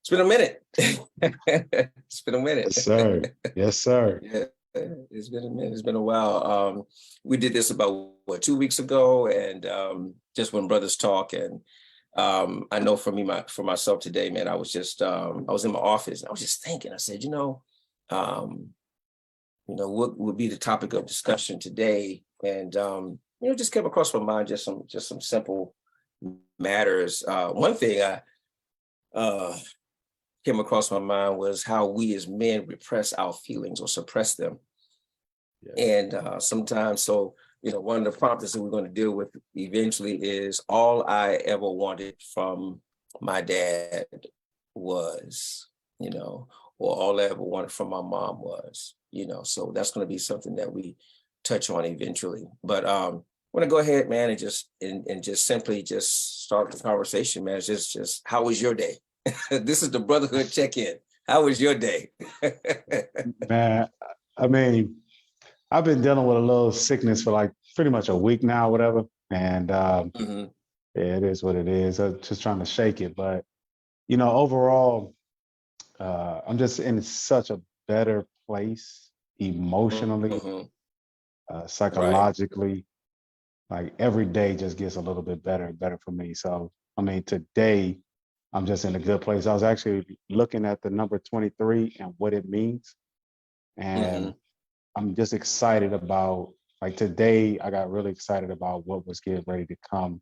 It's been a minute. It's been a minute. Yes, sir. Yes, sir. Yeah, it's been a minute. It's been a while. We did this about 2 weeks ago, and just when brothers talk. And I know for me, for myself today, man, I was just I was in my office and I was just thinking. I said, what would be the topic of discussion today? And just came across my mind just some simple matters. One thing I came across my mind was how we as men repress our feelings or suppress them. Yeah. And sometimes, one of the prompts that we're going to deal with eventually is all I ever wanted from my dad was, or all I ever wanted from my mom was, so that's going to be something that we touch on eventually. But I want to go ahead, man, and just simply start the conversation, man. It's just how was your day? This is the brotherhood check-in. How was your day? Man, I mean, I've been dealing with a little sickness for like pretty much a week now, whatever. And yeah, it is what it is. I'm just trying to shake it. But, overall, I'm just in such a better place emotionally, psychologically. Like every day just gets a little bit better and better for me. So, I mean, today, I'm just in a good place. I was actually looking at the number 23 and what it means. And I'm just excited about, like today, I got really excited about what was getting ready to come.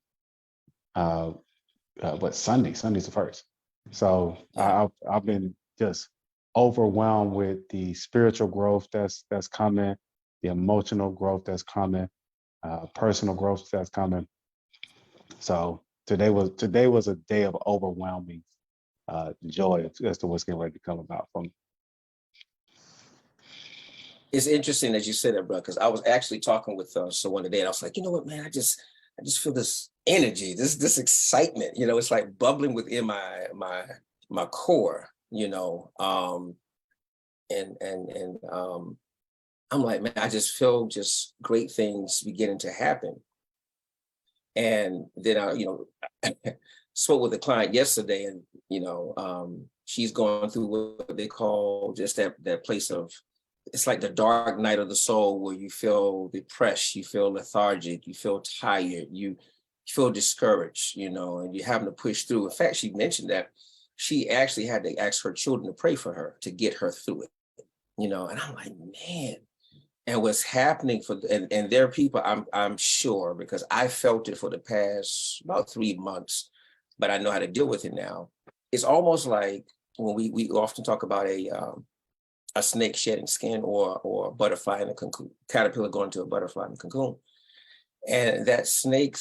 Sunday's the first. So I've been just overwhelmed with the spiritual growth that's coming, the emotional growth that's coming, personal growth that's coming. So today was a day of overwhelming joy as to what's getting ready to come about from me. It's interesting that you said that, bro, because I was actually talking with someone today, and I was like, you know what, man, I just feel this energy, this excitement. It's like bubbling within my core. I'm like, man, I just feel just great things beginning to happen. And then I, spoke with a client yesterday, and she's going through what they call just that place of, it's like the dark night of the soul, where you feel depressed, you feel lethargic, you feel tired, you feel discouraged, and you're having to push through. In fact, she mentioned that she actually had to ask her children to pray for her to get her through it, and I'm like, man. And what's happening and there are people, I'm sure, because I felt it for the past about 3 months, but I know how to deal with it now. It's almost like when we often talk about a snake shedding skin, or a butterfly in a cocoon, caterpillar going to a butterfly in a cocoon. And that snake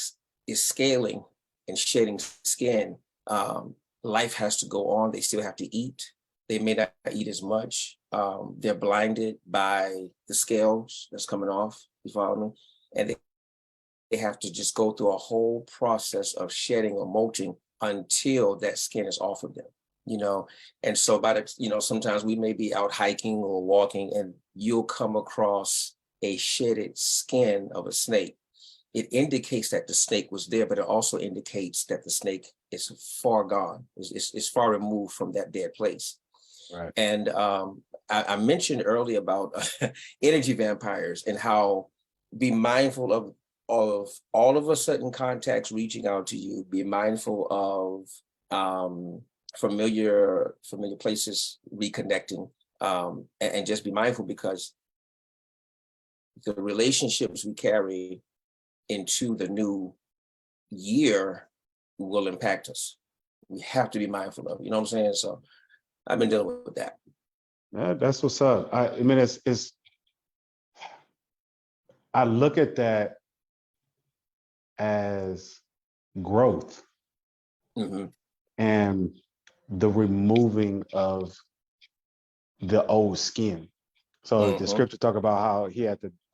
is scaling and shedding skin. Life has to go on. They still have to eat. They may not eat as much. They're blinded by the scales that's coming off, you follow me? And they have to just go through a whole process of shedding or molting until that skin is off of them. And so sometimes we may be out hiking or walking, and you'll come across a shedded skin of a snake. It indicates that the snake was there, but it also indicates that the snake is far gone, is far removed from that dead place. Right. And I mentioned earlier about energy vampires, and how be mindful of all of a sudden contacts reaching out to you. Be mindful of familiar places reconnecting, and just be mindful, because the relationships we carry into the new year will impact us. We have to be mindful of it. You know what I'm saying? So I've been dealing with that. Yeah, that's what's up. I mean, it's I look at that as growth, and the removing of the old skin. So the scripture talk about how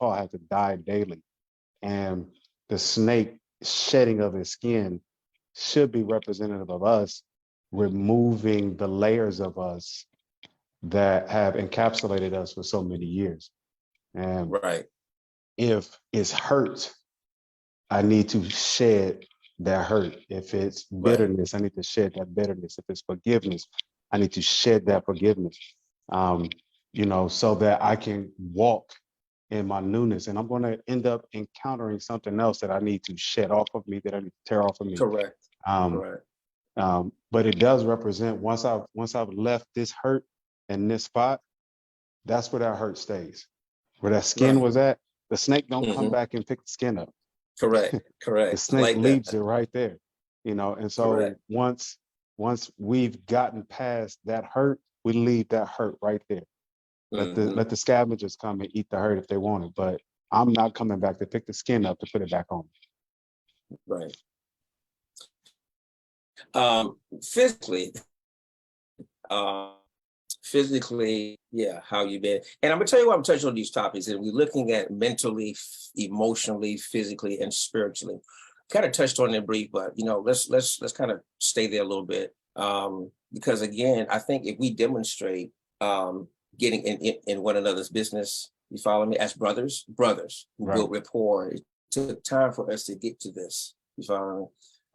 Paul had to die daily, and the snake shedding of his skin should be representative of us removing the layers of us that have encapsulated us for so many years. And if it's hurt, I need to shed that hurt. If it's bitterness, I need to shed that bitterness. If it's forgiveness, I need to shed that forgiveness, so that I can walk in my newness. And I'm going to end up encountering something else that I need to shed off of me, that I need to tear off of me. Correct. Um, Correct. but it does represent, once I've left this hurt in this spot, that's where that hurt stays. Where that skin Right. was at, the snake don't come Mm-hmm. back and pick the skin up. Correct. The Correct. I snake like leaves that. it right there, And so Correct. once we've gotten past that hurt, we leave that hurt right there. Mm-hmm. Let the scavengers come and eat the hurt if they want it, but I'm not coming back to pick the skin up to put it back on. Right. Physically, uh, yeah, how you been? And I'm gonna tell you why I'm touching on these topics. And we're looking at mentally, emotionally, physically, and spiritually. Kind of touched on it brief, but let's kind of stay there a little bit. Because again, I think if we demonstrate getting in one another's business, you follow me, as brothers who Right. build rapport. It took time for us to get to this. You follow me?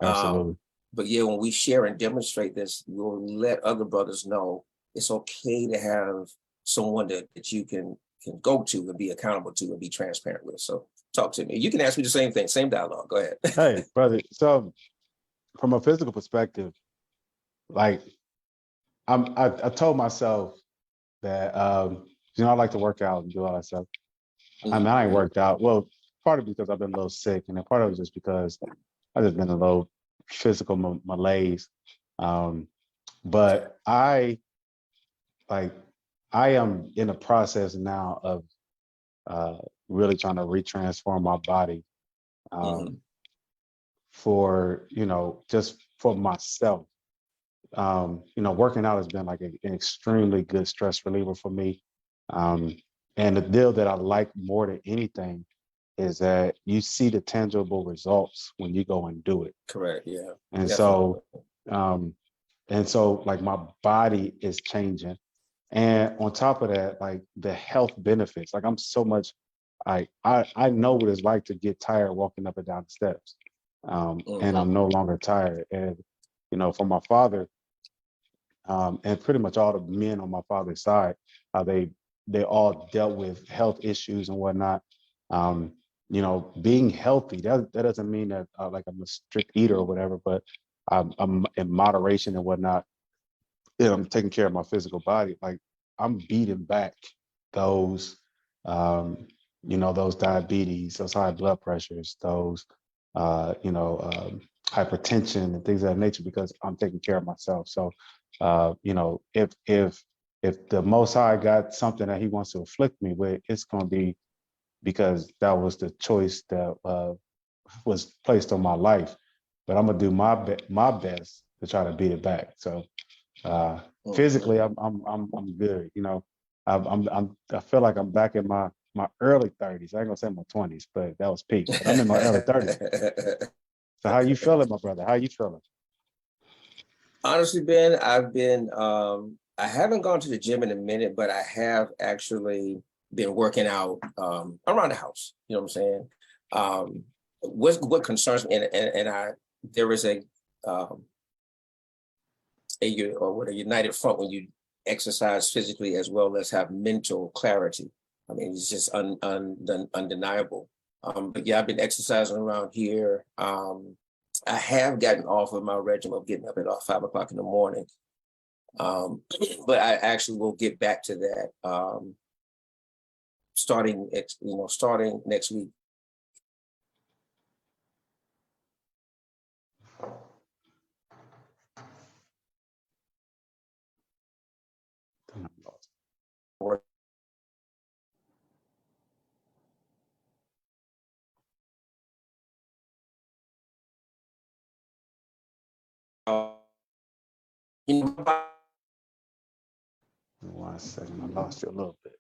Absolutely. But yeah, when we share and demonstrate this, we'll let other brothers know it's okay to have someone that you can go to and be accountable to and be transparent with. So talk to me. You can ask me the same thing, same dialogue. Go ahead. Hey, brother. So from a physical perspective, like I told myself that I like to work out and do all that stuff. I mean, I ain't worked out. Well, part of it because I've been a little sick, and then part of it just because I've just been a little physical malaise. But I am in a process now of really trying to retransform my body for, just for myself. Working out has been like an extremely good stress reliever for me. And the deal that I like more than anything is that you see the tangible results when you go and do it. Correct. Yeah. And Definitely. so like my body is changing. And on top of that, like the health benefits, like I'm so much, I know what it's like to get tired walking up and down the steps. And I'm no longer tired. And, for my father, and pretty much all the men on my father's side, how they all dealt with health issues and whatnot. Being healthy, that doesn't mean that like I'm a strict eater or whatever, but I'm in moderation and whatnot. I'm taking care of my physical body. Like I'm beating back those, those diabetes, those high blood pressures, those, hypertension and things of that nature because I'm taking care of myself. So, if the Most High got something that He wants to afflict me with, it's going to be because that was the choice that was placed on my life. But I'm gonna do my best to try to beat it back. So physically, I'm good. I feel like I'm back in my early 30s. I ain't gonna say my 20s, but that was peak. But I'm in my early 30s. So how you feeling, my brother? How you feeling? Honestly, Ben, I haven't gone to the gym in a minute, but I have actually been working out around the house. You know what I'm saying? What concerns me, and there is a united front when you exercise physically as well as have mental clarity. I mean, it's just undeniable. But yeah, I've been exercising around here. I have gotten off of my regimen of getting up at 5 o'clock in the morning. But I actually will get back to that starting next week. You know, 1 second, I lost you a little bit.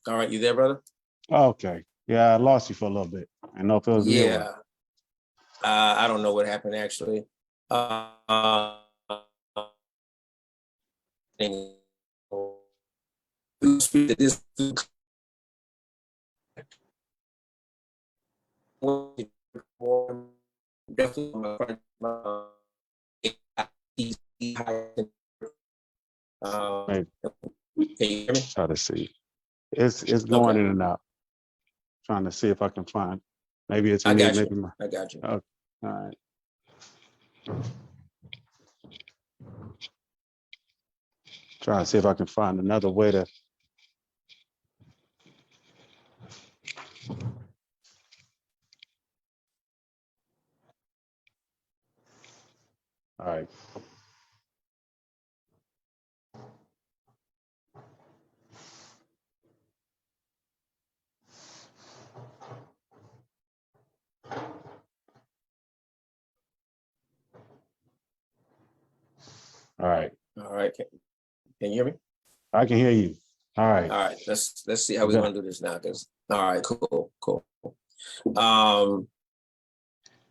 all right, you there, brother? Okay. Yeah, I lost you for a little bit. I know if it was me or Yeah. I don't know what happened actually. This definitely maybe. can you hear me? Try to see. It's going Okay, in and out. Trying to see if I can find. Maybe it's I me. got you. Maybe my. I got you. Okay. All right. Trying to see if I can find another way to. All right. All right. All right. Can you hear me? I can hear you. All right. All right. Let's see how You we're got. gonna do this now. Cause all right, cool. Um,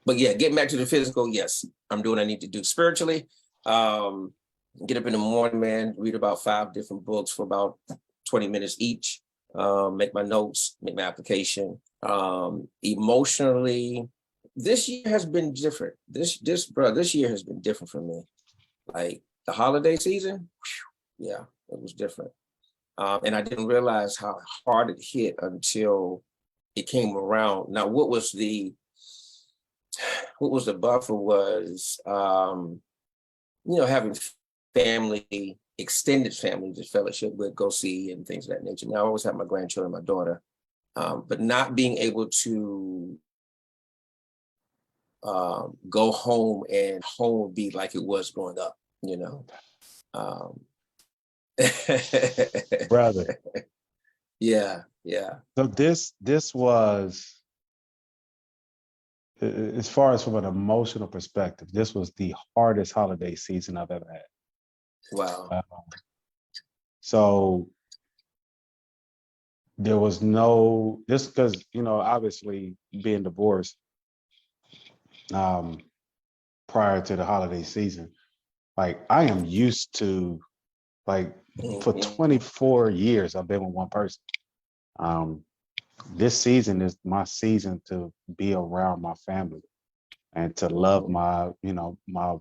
but yeah, getting back to the physical, yes, I'm doing what I need to do spiritually. Get up in the morning, man, read about 5 different books for about 20 minutes each. Make my notes, make my application. Emotionally, this year has been different. This year has been different for me. Like the holiday season, yeah, it was different. And I didn't realize how hard it hit until it came around. Now, what was the buffer was, having family, extended family to fellowship with, go see and things of that nature. Now, I always have my grandchildren, my daughter, but not being able to go home and home be like it was growing up, you know. Um, Brother. yeah. So this was, as far as from an emotional perspective, this was the hardest holiday season I've ever had. Wow. So there was no this because obviously being divorced um, prior to the holiday season, like I am used to like for Mhm. 24 years I've been with one person. Um, this season is my season to be around my family and to love my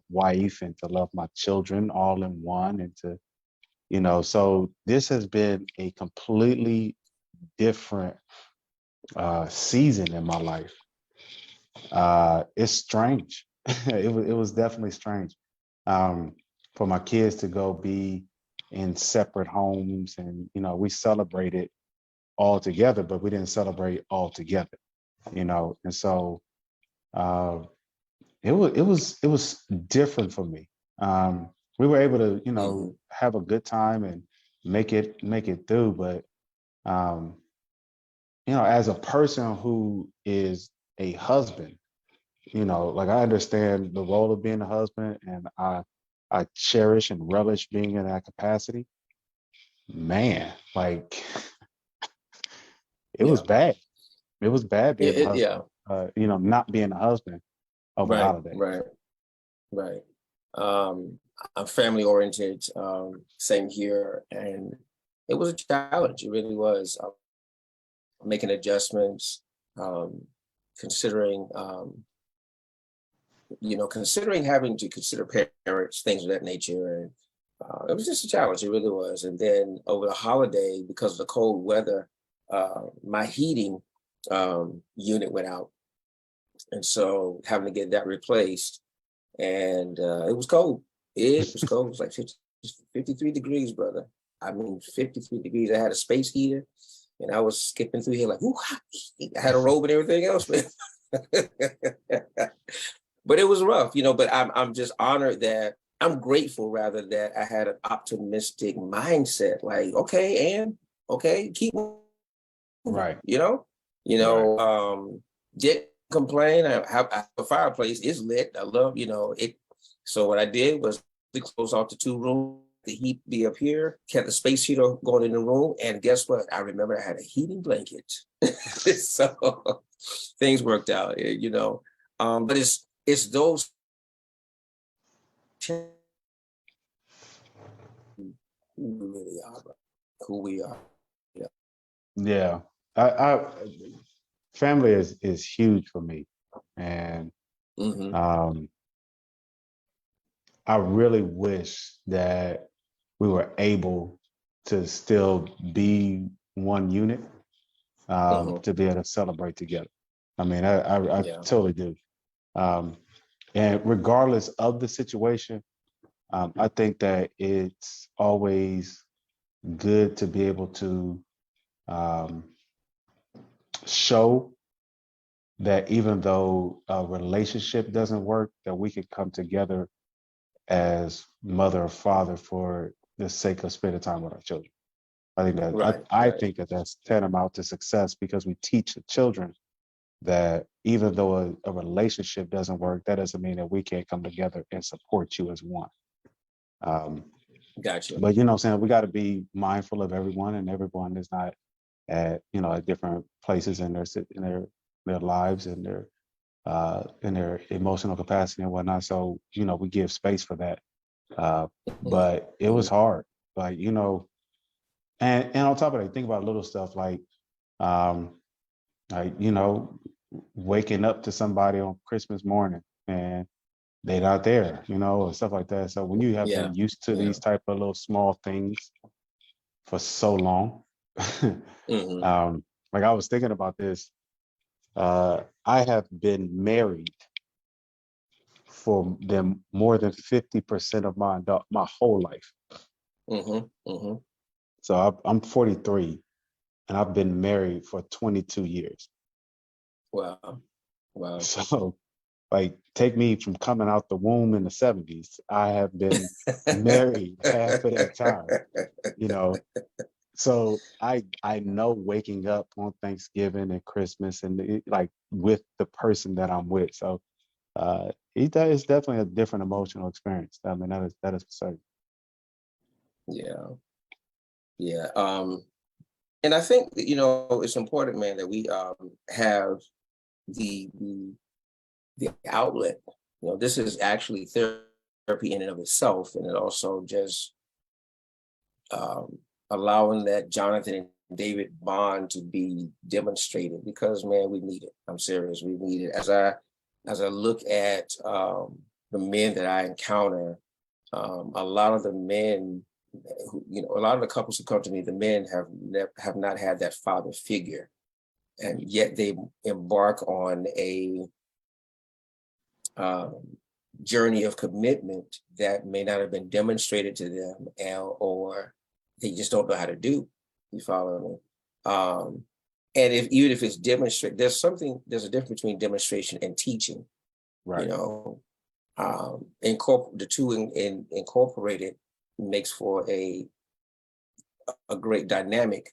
wife and to love my children all in one and to so this has been a completely different season in my life. It's strange. It was definitely strange for my kids to go be in separate homes, and we celebrated all together, but we didn't celebrate all together. And so uh, it was different for me. We were able to Mhm. have a good time and make it through, but um, as a person who is a husband, like I understand the role of being a husband, and I cherish and relish being in that capacity. Man, like it was Yeah. bad. It was bad being a Yeah. husband. Not being a husband over the Right. holidays. Right. Um, I'm family oriented. Same here, and it was a challenge. It really was. Making adjustments, um, considering, considering having to consider parents, things of that nature, and it was just a challenge. It really was. And then over the holiday, because of the cold weather, my heating unit went out, and so having to get that replaced. And it was cold. It was cold. It was like 53 degrees, brother. I mean, 53 degrees. I had a space heater, and I was skipping through here like, ooh, I had a robe and everything else, man. But it was rough, but I'm just honored that I'm grateful rather that I had an optimistic mindset. Like, okay, and okay, keep moving, Right. Right. didn't complain. I have a fireplace, it's lit. I love, it. So what I did was to close off the 2 rooms the heat be up here, kept the space heater going in the room. And guess what? I remember I had a heating blanket. So things worked out, but it's those who we really are, bro. Who we are. Yeah. Yeah. I family is huge for me. And Mm-hmm. I really wish that we were able to still be one unit, Mm-hmm. to be able to celebrate together. I mean, I Yeah. totally do. And regardless of the situation, I think that it's always good to be able to um, show that even though a relationship doesn't work, that we can come together as mother or father for the sake of spending time with our children. I think that Right. I Right. think that that's tantamount to success, because we teach the children that even though a relationship doesn't work, that doesn't mean that we can't come together and support you as one. Um, Gotcha. but what I'm saying, we got to be mindful of everyone, and everyone is not at at different places in their lives and in their emotional capacity and whatnot. So we give space for that. But it was Mhm. hard, like and on top of that, think about little stuff um, like waking up to somebody on Christmas morning and they're not there, and stuff like that. So when you have Yeah. been used to Yeah. these type of little small things for so long, Hmm. like I was thinking about this. I have been married for them more than 50% of my whole life. Hmm. Hmm. So I'm 43, and I've been married for 22 years. Wow. Wow. So, like, take me from coming out the womb in the 70s. I have been married half of that time, you know. So I know waking up on Thanksgiving and Christmas and like with the person that I'm with. So it's definitely a different emotional experience. I mean, that is for certain. Yeah. Yeah. And I think that, it's important, man, that we have the the outlet. This is actually therapy in and of itself, and it also just um, allowing that Jonathan and David bond to be demonstrated, because man, we need it. I'm serious, we need it. As I look at the men that I encounter, a lot of the men a lot of the couples who come to me, the men have not had that father figure, and yet they embark on a um, journey of commitment that may not have been demonstrated to them, or they just don't know how to do. You follow me? And even if it's demonstrated, there's a difference between demonstration and teaching. You Right. know, the two incorporated makes for a great dynamic,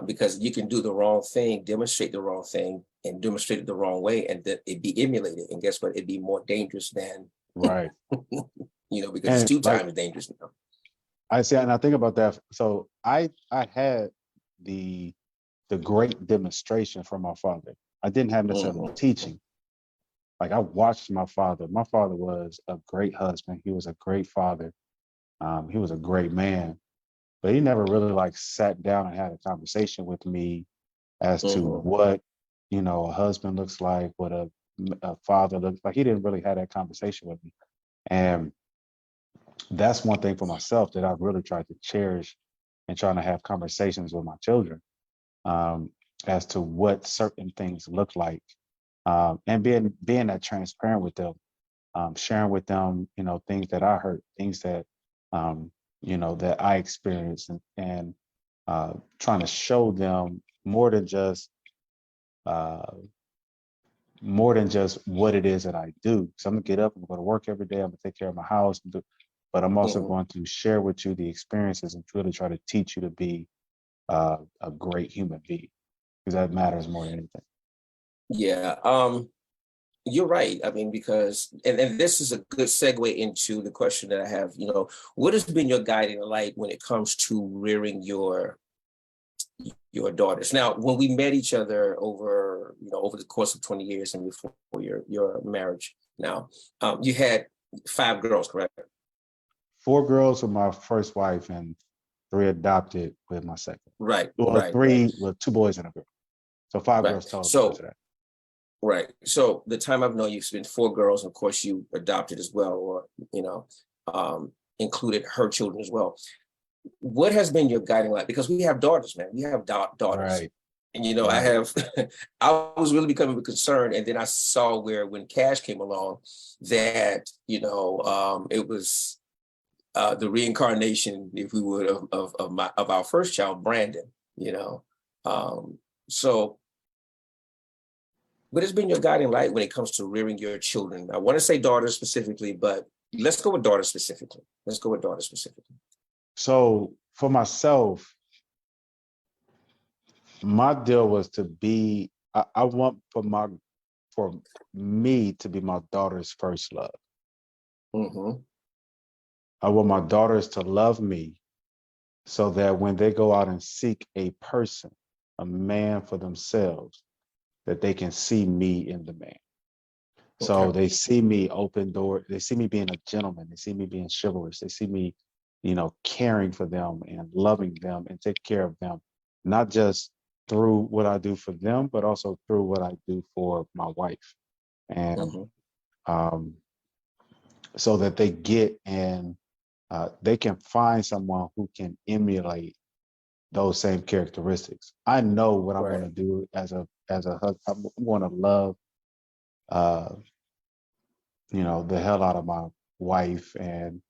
because you can do the wrong thing, demonstrate the wrong thing, and demonstrate it the wrong way, and that it be emulated. And guess what? It'd be more dangerous than, Right. because it's And two like times dangerous now. I say, and I think about that. So I had the great demonstration from my father. I didn't have necessarily the Hmm. teaching. Like I watched my father. My father was a great husband. He was a great father. He was a great man, but he never really like sat down and had a conversation with me as to Hmm. what a husband looks like, what a father looks like. He didn't really have that conversation with me, and that's one thing for myself that I've really tried to cherish and trying to have conversations with my children, um, as to what certain things look like, and being that transparent with them, sharing with them, things that I heard, things that that I experienced, and trying to show them uh, more than just what it is that I do. So I'm gonna get up, I'm gonna go to work every day, I'm gonna take care of my house, but I'm also Hmm. going to share with you the experiences and really try to teach you to be a great human being, because that matters more than anything. Yeah. you're right. I mean, because, and this is a good segue into the question that I have, what has been your guiding light when it comes to rearing your daughters? Now, when we met each other over the course of 20 years and before your marriage now, you had 5 girls, correct? 4 girls with my first wife and 3 adopted with my second. Right, Well, right, 3 with 2 boys and a girl. So 5 right. girls total So, because of that. right. So the time I've known you, it's been 4 girls, and of course you adopted as well, or, included her children as well. What has been your guiding light? Because we have daughters, man. We have daughters. Right. And, I Right. have, I was really becoming concerned. And then I saw when Cash came along that, it was the reincarnation, if we would, of our first child, Brandon, So what has been your guiding light when it comes to rearing your children? I want to say daughters specifically, but let's go with daughters specifically. So for myself, my deal was to be, I want for me to be my daughter's first love. Mm-hmm. I want my daughters to love me so that when they go out and seek a person, a man for themselves, that they can see me in the man. So Okay. they see me open door. They see me being a gentleman. They see me being chivalrous. They see me, caring for them and loving them and take care of them, not just through what I do for them, but also through what I do for my wife. And Mm-hmm. so that they get and they can find someone who can emulate those same characteristics. I know what I'm going Right. to do as a husband. I'm going to love, uh, the hell out of my wife, and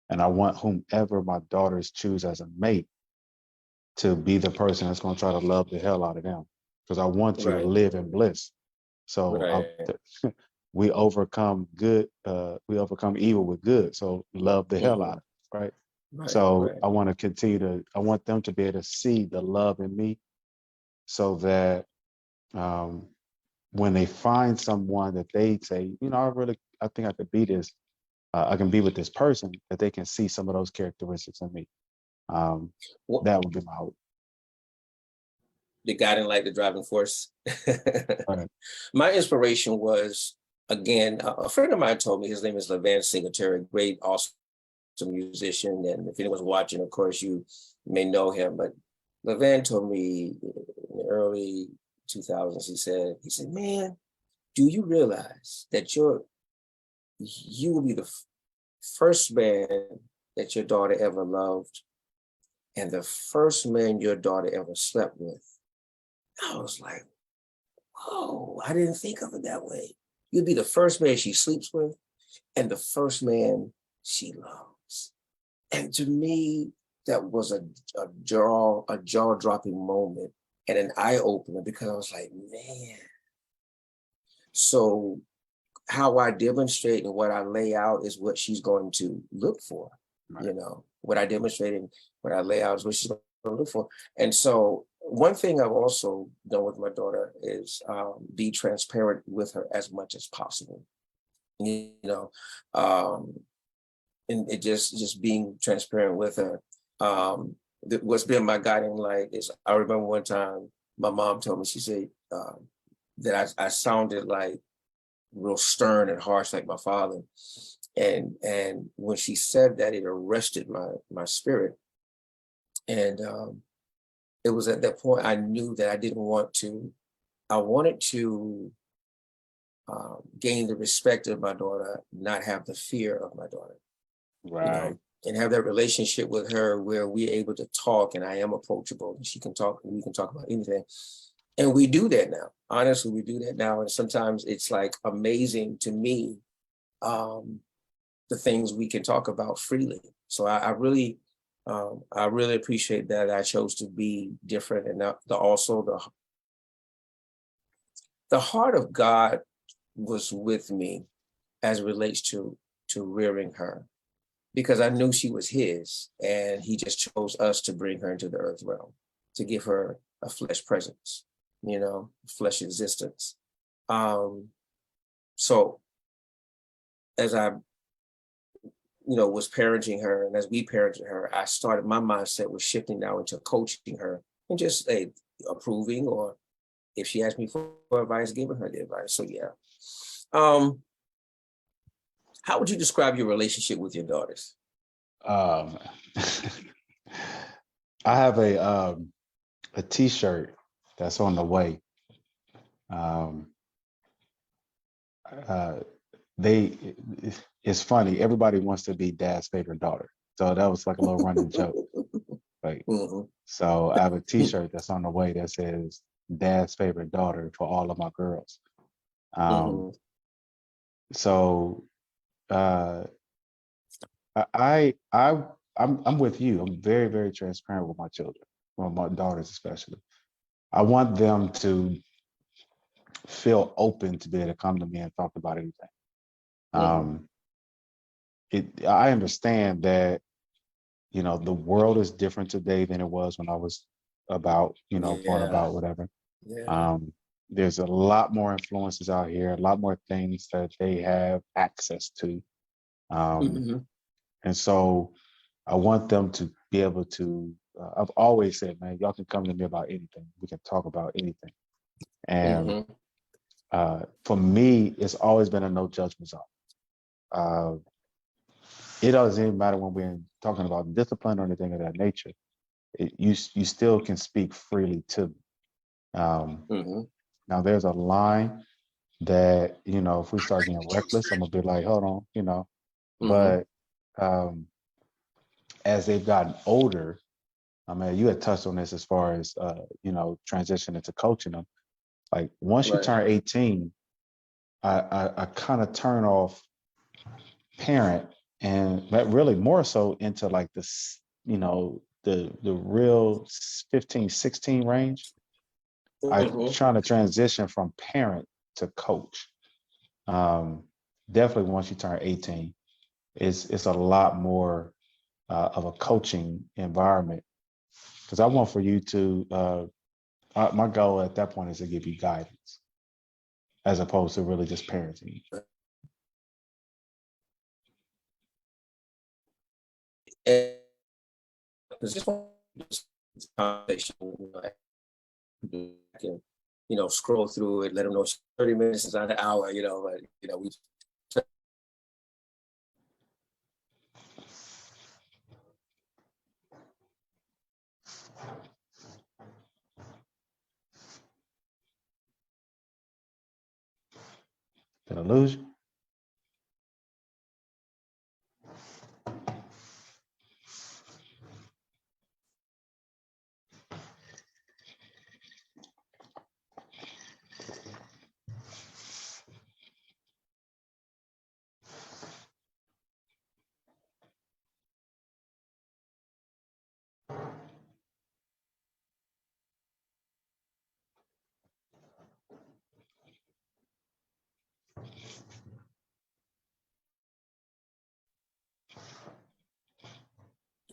I want whomever my daughters choose as a mate to be the person that's going to try to love the hell out of them, because I want you to Right. live in bliss. So Right. we overcome good. We overcome evil with good. So love the hell out Mm-hmm. of it, right? Right. So Right. I want to continue to. I want them to be able to see the love in me, so that um, when they find someone that they say, I think I could be this. I can be with this person, that they can see some of those characteristics in me. Um, Well, that would be my hope. the guiding light, the driving force. Right. My inspiration was, again, a friend of mine told me, his name is Levan Singletary, great, awesome musician. And if anyone's watching, of course, you may know him. But Levan told me in the early 2000s, he said, man, do you realize that you will be the first man that your daughter ever loved and the first man your daughter ever slept with? I was like, whoa, I didn't think of it that way. You'll be the first man she sleeps with and the first man she loves. And to me, that was a jaw-dropping moment and an eye-opener, because I was like, man. So how I demonstrate and what I lay out is what she's going to look for. Right. What I demonstrate and what I lay out is what she's going to look for. And so one thing I've also done with my daughter is be transparent with her as much as possible. Um, and it just being transparent with her. What's been my guiding light is, I remember one time my mom told me, she said that I sounded like real stern and harsh like my father. And when she said that, it arrested my spirit. And it was at that point I knew that I wanted to gain the respect of my daughter, not have the fear of my daughter. Right. And have that relationship with her where we're able to talk and I am approachable and she can talk and we can talk about anything. And we do that now. Honestly, we do that now. And sometimes it's like amazing to me, the things we can talk about freely. So I really appreciate that I chose to be different. And also the heart of God was with me as it relates to rearing her, because I knew she was his, and he just chose us to bring her into the earth realm, to give her a flesh presence, flesh existence. So as I, was parenting her, and as we parented her, I started, my mindset was shifting now into coaching her and just approving, or if she asked me for advice, giving her the advice. So yeah. How would you describe your relationship with your daughters? Um, I have a T-shirt that's on the way. Um, uh, they, it's funny. Everybody wants to be dad's favorite daughter, so that was like a little running joke. Like, Mm-hmm. so I have a T-shirt that's on the way that says "Dad's favorite daughter" for all of my girls. Um, Mm-hmm. so uh, I I'm with you. I'm very, very transparent with my children, well, my daughters especially. I want them to feel open to be able to come to me and talk about anything. Mm-hmm. Um, I understand that, the world is different today than it was when I was about, born Yeah. about, whatever. Yeah. Um, there's a lot more influences out here, a lot more things that they have access to. Um, Mm-hmm. and so I want them to be able to, I've always said, man, y'all can come to me about anything. We can talk about anything. And Mm-hmm. for me, it's always been a no judgment zone. Uh, it doesn't even matter when we're talking about discipline or anything of that nature. You still can speak freely to me. Mm-hmm. Now, there's a line that, if we start getting reckless, I'm gonna be like, hold on. Mm-hmm. But um, as they've gotten older, I mean, you had touched on this as far as transition into coaching them. Like once you Right. turn 18, I kind of turn off parent and really more so into like this, the real 15, 16 range. I Mm-hmm. trying to transition from parent to coach. Um, Definitely once you turn 18, it's a lot more of a coaching environment because I want for you to my goal at that point is to give you guidance as opposed to really just parenting. And it's just this conversation, I can, scroll through it, let them know it's 30 minutes is not an hour, but we. Did I lose you?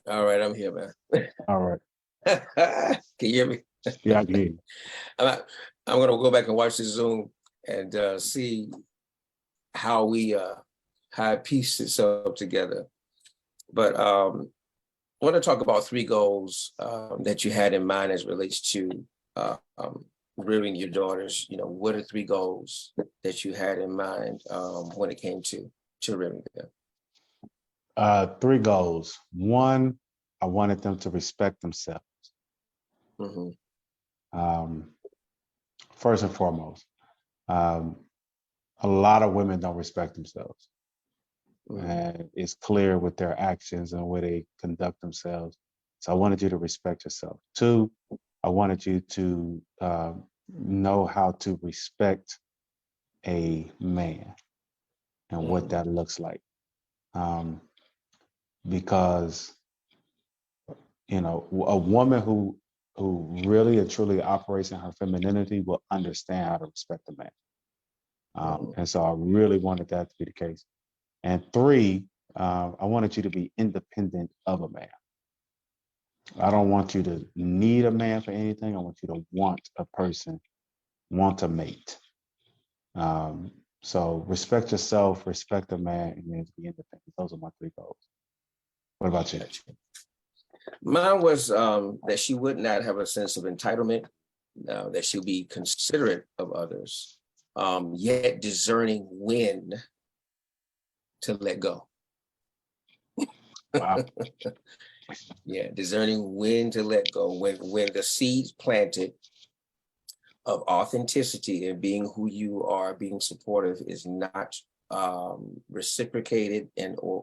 All right, I'm here, man. All right. Can you hear me? Yeah, I can hear you. I'm, I'm gonna go back and watch the Zoom and see how we how it pieced itself together. But I want to talk about three goals that you had in mind as relates to rearing your daughters. What are three goals that you had in mind when it came to rearing them? Three goals. One, I wanted them to respect themselves. Mm-hmm. Um, First and foremost, um, a lot of women don't respect themselves, Mm-hmm. and it's clear with their actions and the way they conduct themselves. So I wanted you to respect yourself. Two, I wanted you to know how to respect a man and what Mm-hmm. that looks like. Um, because a woman who really and truly operates in her femininity will understand how to respect a man. Mm-hmm. And so I really wanted that to be the case. And three, I wanted you to be independent of a man. I don't want you to need a man for anything. I want you to want a person, want a mate. Um, So respect yourself, respect the man, and then be independent. Those are my 3 goals. What about you? Mine was that she would not have a sense of entitlement, that she'll be considerate of others, yet discerning when to let go. Wow. Yeah, discerning when to let go, when the seeds planted of authenticity and being who you are, being supportive, is not reciprocated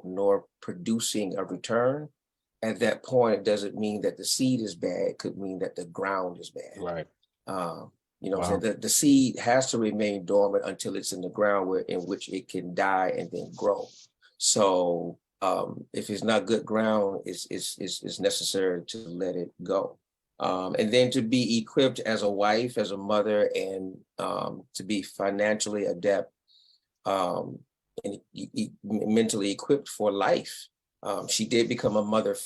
nor producing a return. At that point, it doesn't mean that the seed is bad. It could mean that the ground is bad. Right. You know, wow. So the seed has to remain dormant until it's in the ground in which it can die and then grow. So if it's not good ground, it's necessary to let it go. And then to be equipped as a wife, as a mother, and to be financially adept and mentally equipped for life. She did become a mother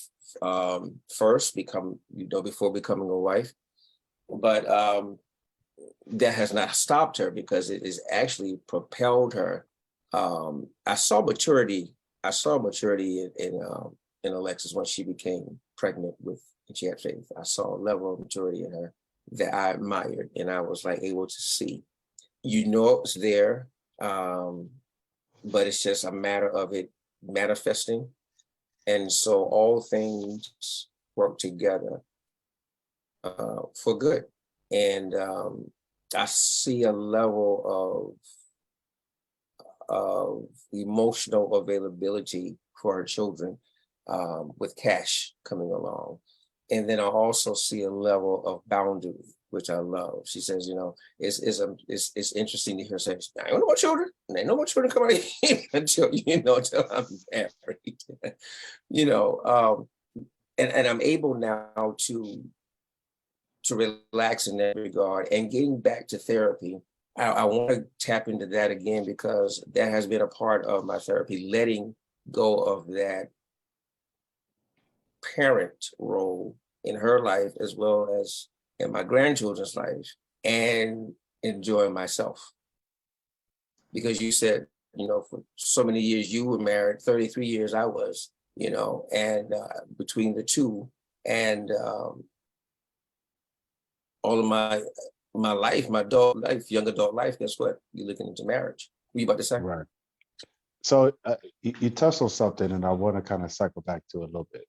first, before becoming a wife, but that has not stopped her, because it has actually propelled her. I saw maturity in Alexis when she became pregnant and she had faith. I saw a level of maturity in her that I admired, and I was like able to see, it was there, but it's just a matter of it manifesting. And so all things work together for good. And I see a level of emotional availability for her children with cash coming along. And then I also see a level of boundary, which I love. She says, it's interesting to hear her say, I don't know about children. And ain't no more children coming in until I'm married. And I'm able now to relax in that regard. And getting back to therapy, I want to tap into that again, because that has been a part of my therapy, letting go of that parent role in her life as well as in my grandchildren's life, and enjoying myself. Because you said, for so many years you were married, 33 years I was, and between the two, and all of my life, my adult life, young adult life, guess what? You're looking into marriage. What are you about to say? Right. So you touched on something, and I want to kind of cycle back to a little bit.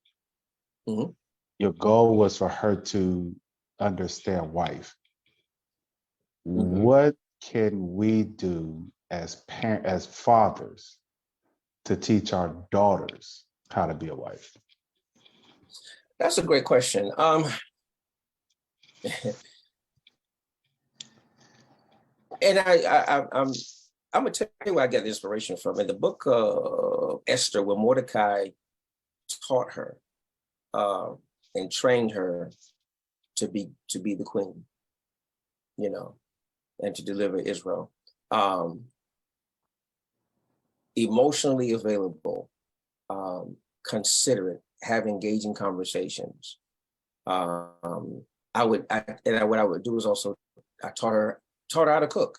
Mm-hmm. Your goal was for her to understand wife. Mm-hmm. What can we do as fathers to teach our daughters how to be a wife? That's a great question. And I'm gonna tell you where I get the inspiration from. In the book of Esther, where Mordecai taught her and trained her to be the queen, and to deliver Israel. Emotionally available, considerate, have engaging conversations. What I would do is also, I taught her how to cook,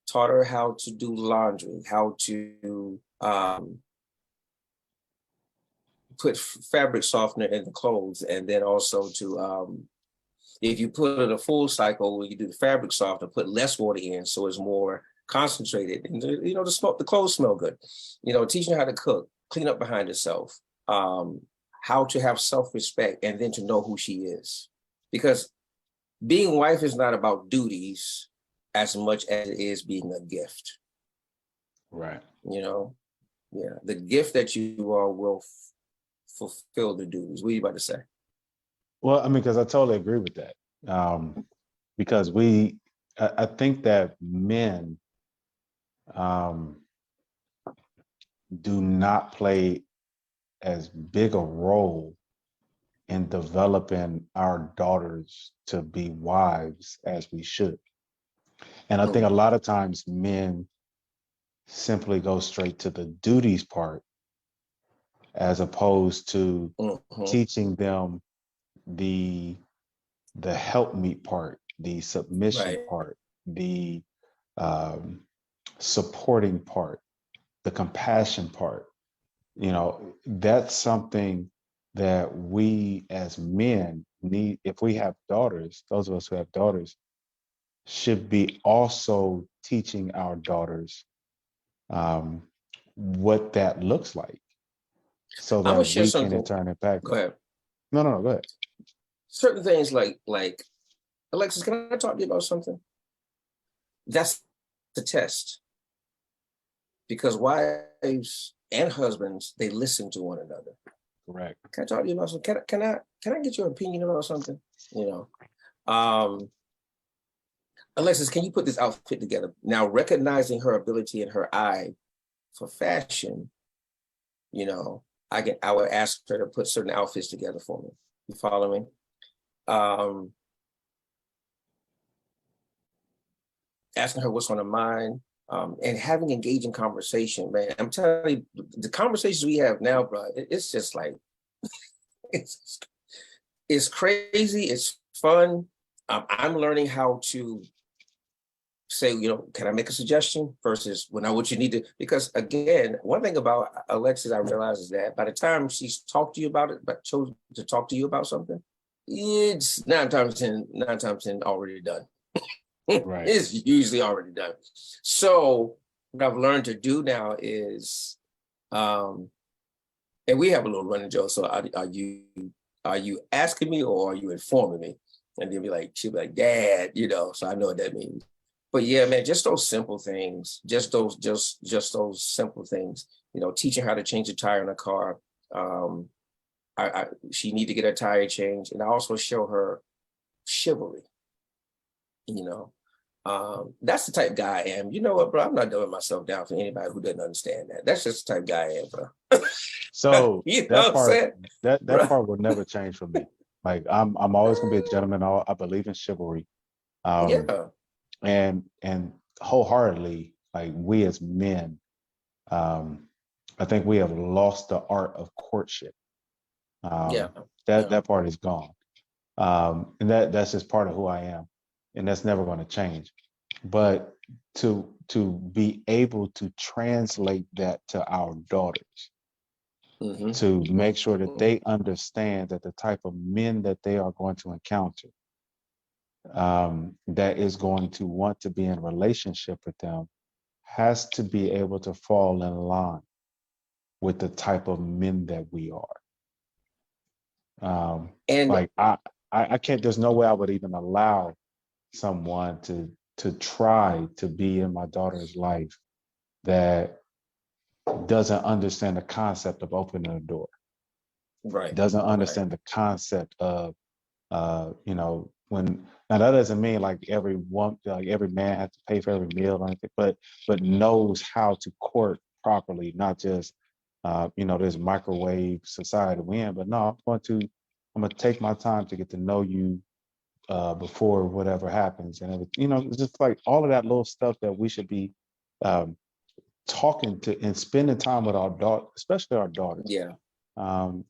taught her how to do laundry, how to put fabric softener in the clothes, and then also to, if you put it a full cycle, when you do the fabric softener, put less water in so it's more concentrated. And the clothes smell good. Teaching her how to cook, clean up behind herself, how to have self-respect, and then to know who she is. Because being a wife is not about duties as much as it is being a gift. Right. The gift that you are will fulfill the duties. What are you about to say? Well, I mean, because I totally agree with that. Because I think that men do not play as big a role in developing our daughters to be wives as we should. And I think a lot of times men simply go straight to the duties part, as opposed to teaching them the help meet part, the submission part, the supporting part, the compassion part, that's something that we as men need. If we have daughters, those of us who have daughters should be also teaching our daughters what that looks like, so I'm gonna that share we can in something. turn impact Go them. ahead. No, go ahead. Certain things like Alexis, can I talk to you about something? That's the test, because wives and husbands, they listen to one another. Correct. Can I talk to you about something? Can I get your opinion about something? Um, Alexis, can you put this outfit together? Now, recognizing her ability and her eye for fashion, I would ask her to put certain outfits together for me. You follow me? Asking her what's on her mind, and having engaging conversation, man. I'm telling you, the conversations we have now, bro, it's just like, it's crazy. It's fun. I'm learning how to say, can I make a suggestion versus, well, now what you need to, because again, one thing about Alexis, I realize is that by the time she's talked to you about it, but chose to talk to you about something, it's nine times 10 already done. Right. It's usually already done. So what I've learned to do now is, and we have a little running joke. So are you asking me or are you informing me? And she'll be like, Dad, so I know what that means. But yeah, man, just those simple things, just those simple things, teaching how to change a tire in a car. She need to get her tire changed. And I also show her chivalry, that's the type of guy I am. You know what, bro? I'm not dumbing myself down for anybody who doesn't understand that. That's just the type of guy I am, bro. So You know that what I'm part, saying? that part will never change for me. Like I'm always gonna be a gentleman. I believe in chivalry. Yeah. And wholeheartedly, like we as men, I think we have lost the art of courtship. Yeah. That part is gone. And that's just part of who I am, and that's never going to change. But to be able to translate that to our daughters, to make sure that they understand that the type of men that they are going to encounter, that is going to want to be in relationship with them, has to be able to fall in line with the type of men that we are. And Like I can't. There's no way I would even allow someone to try to be in my daughter's life that doesn't understand the concept of opening a door, right. doesn't understand the concept of when, now that doesn't mean like every man has to pay for every meal or anything, but knows how to court properly, not just this microwave society we're in. But no, I'm gonna take my time to get to know you before whatever happens. And it's just like all of that little stuff that we should be talking to and spending time with our daughters, especially our daughters. Yeah. Um,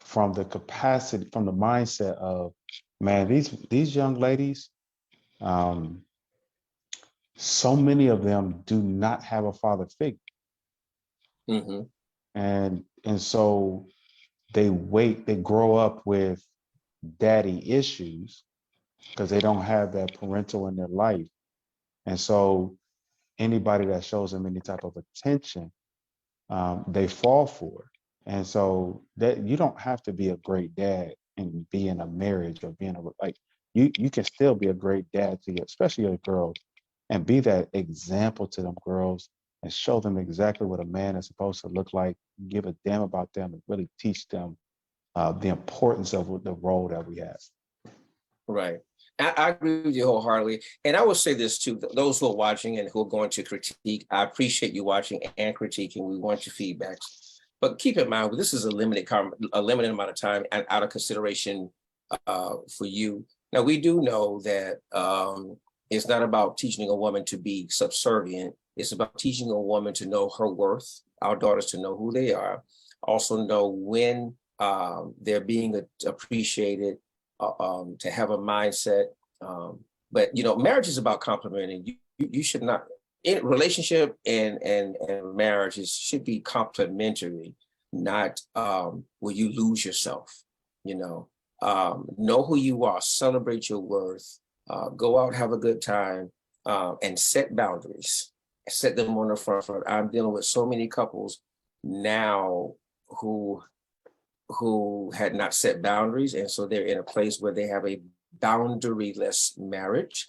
from the capacity, from the mindset of, man, these young ladies, so many of them do not have a father figure. Mm-hmm. And so they grow up with daddy issues because they don't have that parental in their life. And so anybody that shows them any type of attention, they fall for. And so that you don't have to be a great dad and be in a marriage or being you can still be a great dad to especially your girls, and be that example to them girls and show them exactly what a man is supposed to look like, give a damn about them, and really teach them the importance of the role that we have. Right. I agree with you wholeheartedly. And I will say this too, those who are watching and who are going to critique, I appreciate you watching and critiquing. We want your feedbacks. But keep in mind, this is a limited amount of time and out of consideration for you. Now, we do know that it's not about teaching a woman to be subservient. It's about teaching a woman to know her worth, our daughters to know who they are, also know when they're being appreciated, to have a mindset. But marriage is about complimenting. You should not. in relationship and marriage should be complementary, not where you lose yourself. Know who you are, celebrate your worth, go out, have a good time, and set boundaries, set them on the front. I'm dealing with so many couples now who had not set boundaries, and so they're in a place where they have a boundaryless marriage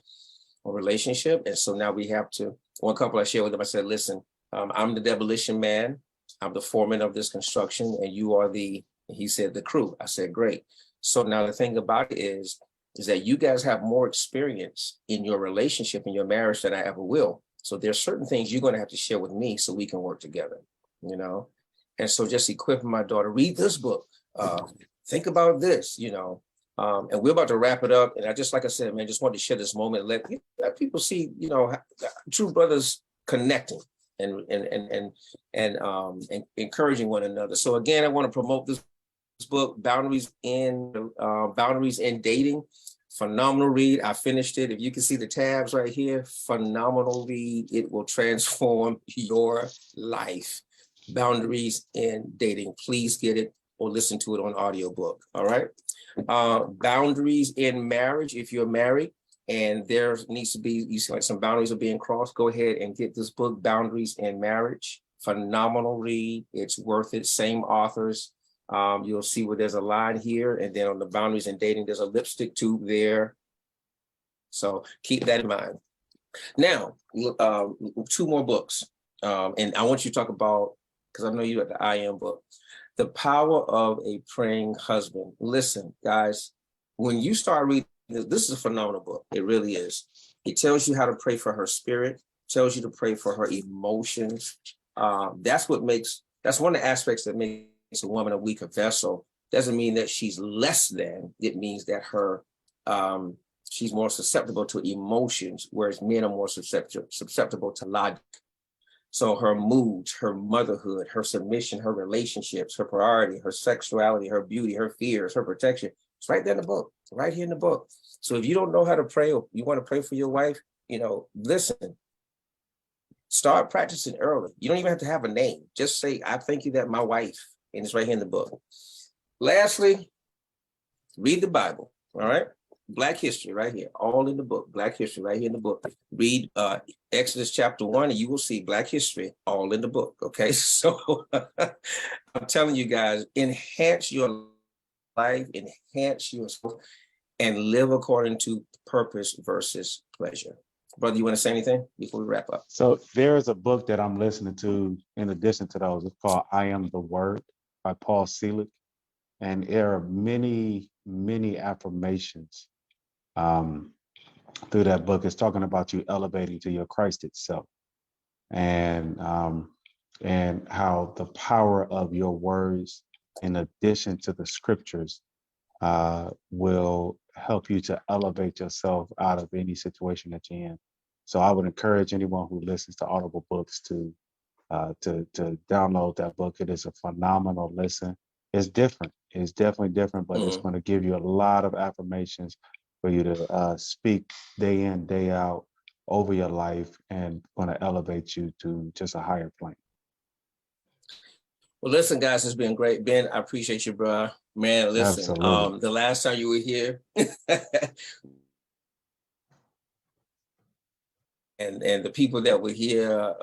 or relationship. And so now we have to, one couple I shared with them, I said, listen, I'm the demolition man, I'm the foreman of this construction, and you are he said, the crew. I said, great. So now the thing about it is that you guys have more experience in your relationship, in your marriage, than I ever will. So there's certain things you're going to have to share with me so we can work together, And so just equipping my daughter, read this book, think about this, and we're about to wrap it up. And I just, like I said, man, just wanted to share this moment, let people see, true brothers connecting and encouraging one another. So again, I want to promote this book, Boundaries in Dating. Phenomenal read. I finished it. If you can see the tabs right here, phenomenal read. It will transform your life. Boundaries in Dating. Please get it or listen to it on audiobook. All right. Boundaries in Marriage. If you're married and there needs to be, you see like some boundaries are being crossed, go ahead and get this book, Boundaries in Marriage. Phenomenal read. It's worth it. Same authors. You'll see where there's a line here, and then on the Boundaries in Dating, there's a lipstick tube there. So keep that in mind. Now, 2 more books. And I want you to talk about, because I know you got the I Am book, The Power of a Praying Husband. Listen, guys, when you start reading this is a phenomenal book. It really is. It tells you how to pray for her spirit, tells you to pray for her emotions. That's one of the aspects that makes a woman a weaker vessel. Doesn't mean that she's less than. It means that she's more susceptible to emotions, whereas men are more susceptible to logic. So her moods, her motherhood, her submission, her relationships, her priority, her sexuality, her beauty, her fears, her protection, it's right there in the book, right here in the book. So if you don't know how to pray, or you want to pray for your wife, listen, start practicing early. You don't even have to have a name. Just say, I thank you that my wife, and it's right here in the book. Lastly, read the Bible, all right? Black history right here, all in the book. Black history right here in the book. Read Exodus chapter 1, and you will see Black history all in the book, okay? So I'm telling you guys, enhance your life, enhance yourself, and live according to purpose versus pleasure. Brother, you want to say anything before we wrap up? So there is a book that I'm listening to in addition to those. It's called I Am the Word by Paul Selig. And there are many, many affirmations through that book. It's talking about you elevating to your Christ itself, and how the power of your words, in addition to the scriptures, will help you to elevate yourself out of any situation that you're in. So I would encourage anyone who listens to Audible books to download that book. It is a phenomenal listen. It's different. It's definitely different, but it's going to give you a lot of affirmations for you to speak day in, day out over your life, and going to elevate you to just a higher plane. Well, listen, guys, it's been great. Ben, I appreciate you, bro. Man, listen, the last time you were here, and the people that were here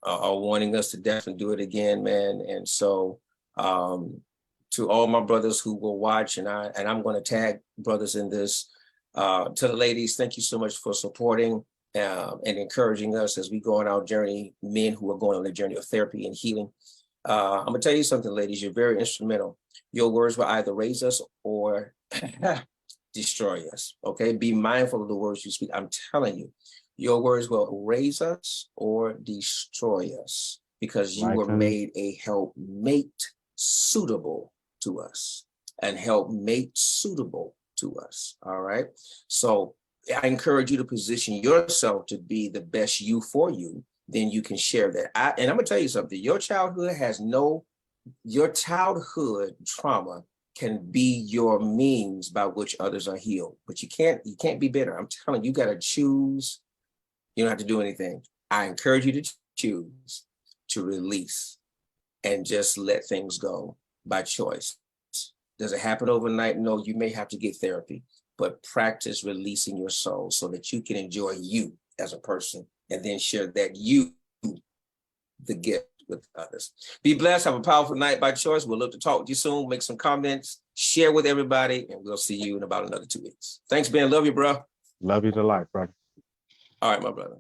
are wanting us to definitely do it again, man. And so to all my brothers who will watch, and I'm going to tag brothers in this, to the ladies, thank you so much for supporting and encouraging us as we go on our journey, men who are going on the journey of therapy and healing. I'm gonna tell you something, ladies, you're very instrumental. Your words will either raise us or destroy us, okay? Be mindful of the words you speak. I'm telling you, your words will raise us or destroy us, because you were made a helpmate suitable to us, and helpmate suitable to us, all right? So I encourage you to position yourself to be the best you for you. Then you can share that. And I'm gonna tell you something, your childhood trauma can be your means by which others are healed, but you can't be bitter. I'm telling you, you gotta choose. You don't have to do anything. I encourage you to choose to release and just let things go by choice. Does it happen overnight? No, you may have to get therapy, but practice releasing your soul so that you can enjoy you as a person and then share that the gift with others. Be blessed. Have a powerful night by choice. We'll look to talk with you soon. Make some comments, share with everybody, and we'll see you in about another 2 weeks. Thanks, Ben. Love you, bro. Love you to life, brother. All right, my brother.